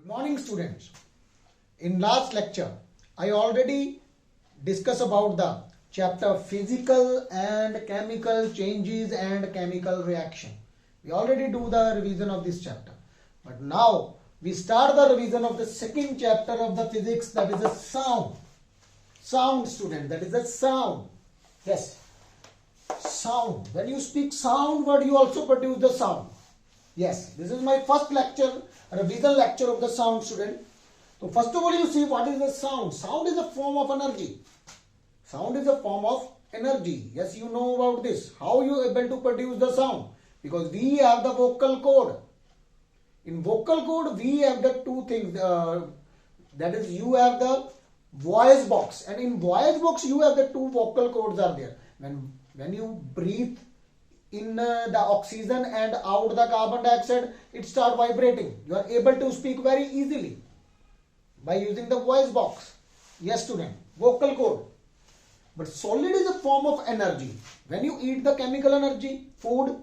Good morning, students. In last lecture, I already discussed about the chapter physical and chemical changes and chemical reaction. We already do the revision of this chapter. But now we start the revision of the second chapter of the physics, that is the sound. Sound, student, that is the sound. Yes, sound. When you speak sound word, you also produce the sound. Yes, this is my first lecture, revision lecture of the sound, student. So first of all, you see what is the sound. Sound is a form of energy. Sound is a form of energy. Yes, you know about this. How you are able to produce the sound? Because we have the vocal cord. In vocal cord, we have the two things. That is, you have the voice box, and in voice box, you have the two vocal cords are there. When you breathe in the oxygen and out the carbon dioxide, it start vibrating. You are able to speak very easily by using the voice box. Yes, student, vocal cord. But solid is a form of energy. When you eat the chemical energy, food,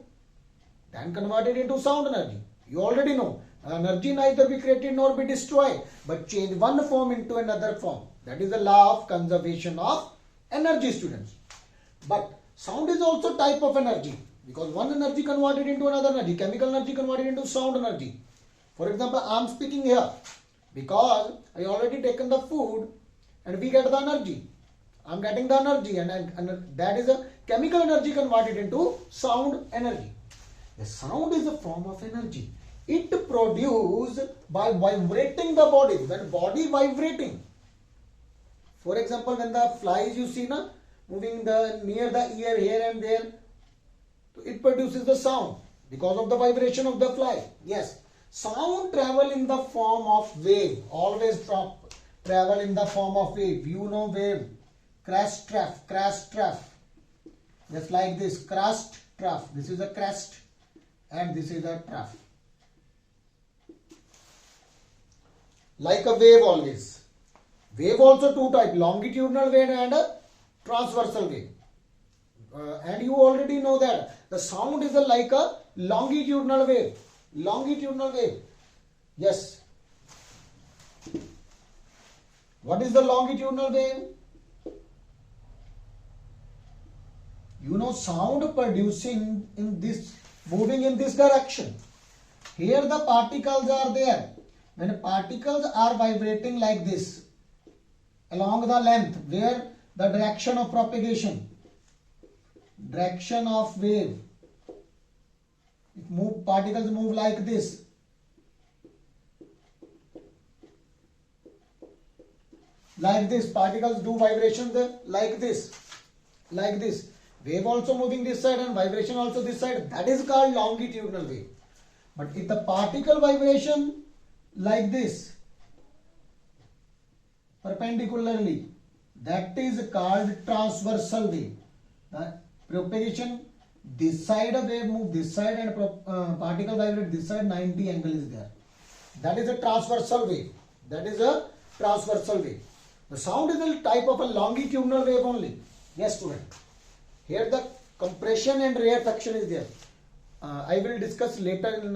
then convert it into sound energy. You already know, energy neither be created nor be destroyed, but change one form into another form. That is the law of conservation of energy, students. But sound is also type of energy, because one energy converted into another energy, chemical energy converted into sound energy. For example, I am speaking here because I already taken the food and we get the energy. I am getting the energy, and that is a chemical energy converted into sound energy. The sound is a form of energy. It produced by vibrating the body. When body vibrating, for example, when the flies you see na, moving near the ear here and there, it produces the sound because of the vibration of the fly. Yes, sound travel in the form of wave. Always travel in the form of wave. You know wave, crest, trough. Just like this, crest, trough. This is a crest and this is a trough. Like a wave always. Wave also two type, longitudinal wave and a transversal wave. And you already know that the sound is like a longitudinal wave. Longitudinal wave. Yes. What is the longitudinal wave? You know, sound producing in this, moving in this direction. Here the particles are there. When particles are vibrating like this, along the length, where the direction of propagation, direction of wave, particles move like this. Like this, particles do vibrations like this. Like this. Wave also moving this side and vibration also this side. That is called longitudinal wave. But if the particle vibration like this, perpendicularly, that is called transversal wave. The propagation, this side of wave move this side and particle vibrate this side, 90 angle is there. That is a transversal wave. That is a transversal wave. The sound is a type of a longitudinal wave only. Yes, student. Here the compression and rarefaction is there. I will discuss later in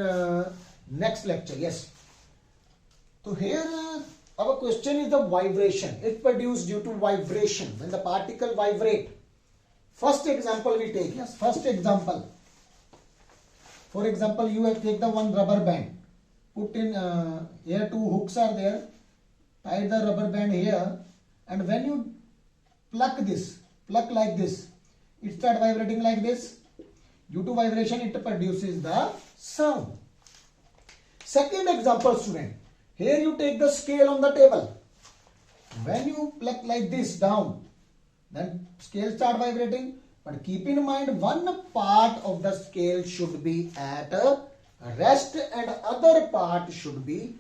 next lecture. Yes. So here our question is the vibration. It produced due to vibration. When the particle vibrate. First example we take. Yes, first example. For example, you have take the one rubber band. Put in here two hooks are there. Tie the rubber band here, and when you pluck like this, it start vibrating like this. Due to vibration, it produces the sound. Second example, student. Here you take the scale on the table. When you pluck like this down, then scale start vibrating. But keep in mind, one part of the scale should be at a rest and other part should be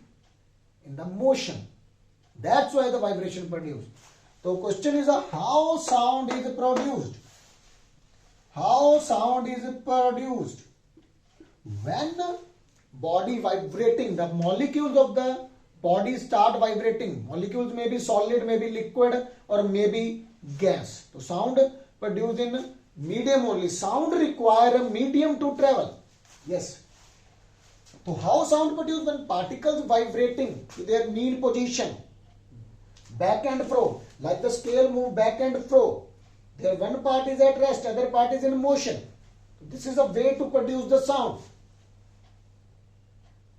in the motion. That's why the vibration produced. So question is how sound is produced? How sound is produced? When body vibrating, the molecules of the body start vibrating. Molecules may be solid, may be liquid, or may be gas. So sound produced in medium only. Sound require a medium to travel. Yes. So how sound produced when particles vibrating to their mean position, back and fro, like the scale move back and fro. There one part is at rest, other part is in motion. This is a way to produce the sound.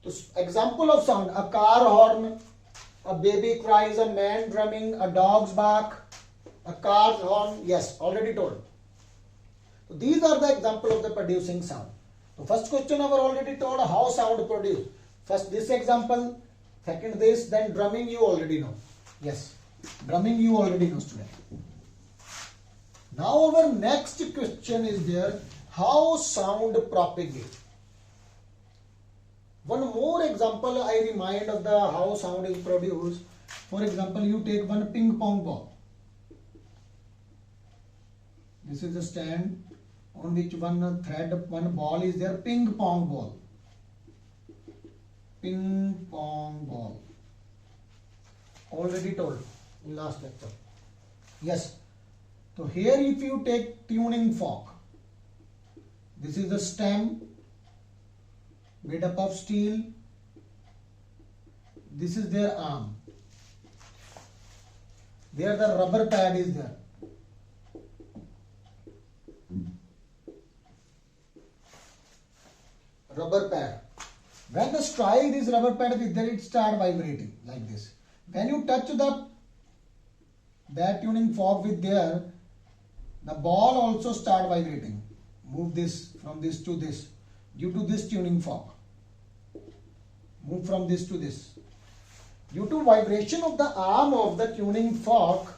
So example of sound: a car horn, a baby cries, a man drumming, a dog's bark, a car's horn. Yes, already told. So these are the example of the producing sound. So first question I already told how sound produced. First this example, second this, then drumming you already know. Yes, drumming you already know, student. Now our next question is there, how sound propagate. One more example I remind of the how sound is produced. For example, you take one ping pong ball. This is a stand on which one thread, one ball is there, ping pong ball. Ping pong ball. Already told in last lecture. Yes. So here if you take tuning fork, this is the stem made up of steel. This is their arm. There the rubber pad is there. Rubber pad. When the strike this rubber pad with there, it start vibrating like this. When you touch that tuning fork with there, the ball also start vibrating. Move this from this to this due to this tuning fork. Move from this to this. Due to vibration of the arm of the tuning fork,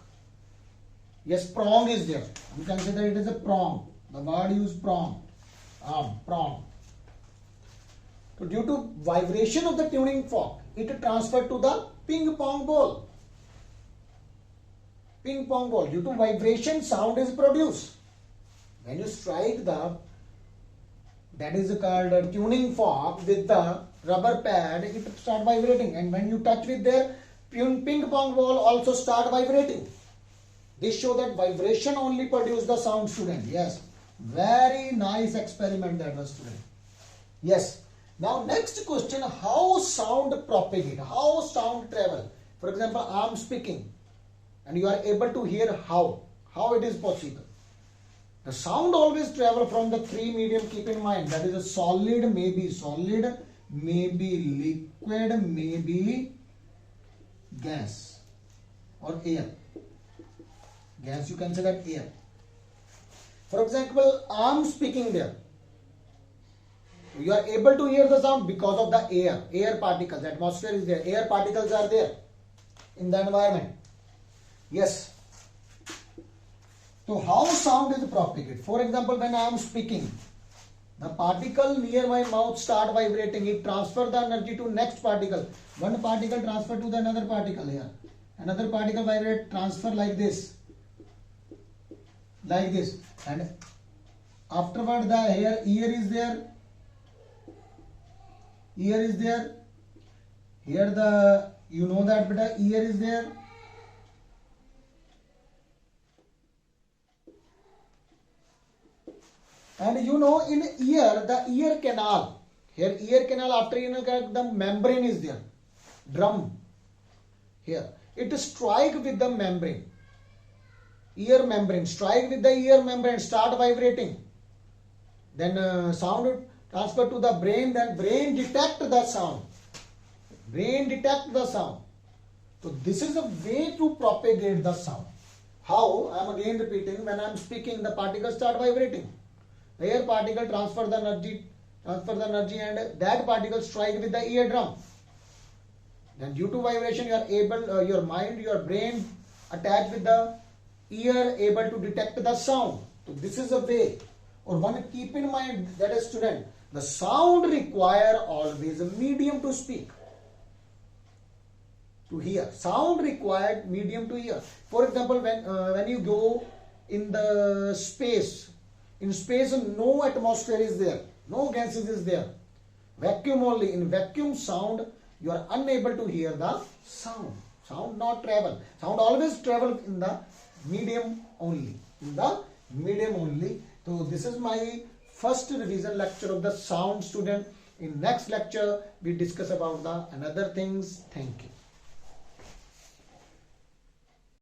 yes, prong is there. You consider it as a prong. The word used prong. Arm, prong. So due to vibration of the tuning fork, it transferred to the ping pong ball. Ping pong ball. Due to vibration, sound is produced. When you strike that is called a tuning fork with the rubber pad, it start vibrating. And when you touch with their ping pong ball, also start vibrating. This show that vibration only produce the sound, student. Yes. Very nice experiment that was, student. Yes. Now next question, how sound propagate, how sound travel. For example, I am speaking and you are able to hear how it is possible. The sound always travel from the three medium, keep in mind, that is a solid, maybe liquid, maybe gas or air. Gas you consider air. For example, I am speaking there. You are able to hear the sound because of the air particles. The atmosphere is there. Air particles are there in the environment. Yes. So how sound is propagated? For example, when I am speaking, the particle near my mouth start vibrating. It transfer the energy to next particle. One particle transfer to the another particle here. Another particle vibrate, transfer like this. Like this. And afterward the ear is there. Ear is there. Here the, you know that beta, ear is there. And you know in ear, the ear canal. Here ear canal, after ear canal, the membrane is there. Drum. Here. It strike with the membrane. Ear membrane. Strike with the ear membrane. Start vibrating. Then sound transfer to the brain, then brain detect the sound. Brain detect the sound. So this is a way to propagate the sound. How? I am again repeating. When I am speaking, the particles start vibrating. The air particle transfer the energy, and that particle strike with the eardrum. Then due to vibration, you are able, your mind, your brain attached with the ear, able to detect the sound. So this is a way. Or one keep in mind, that is student, the sound require always a medium to speak, to hear. Sound required medium to hear. For example, when you go in the space, in space no atmosphere is there, no gases is there, vacuum only. In vacuum sound, you are unable to hear the sound. Sound not travel. Sound always travel in the medium only. In the medium only. So this is my first revision lecture of the sound, student. In next lecture we discuss about the another things. Thank you.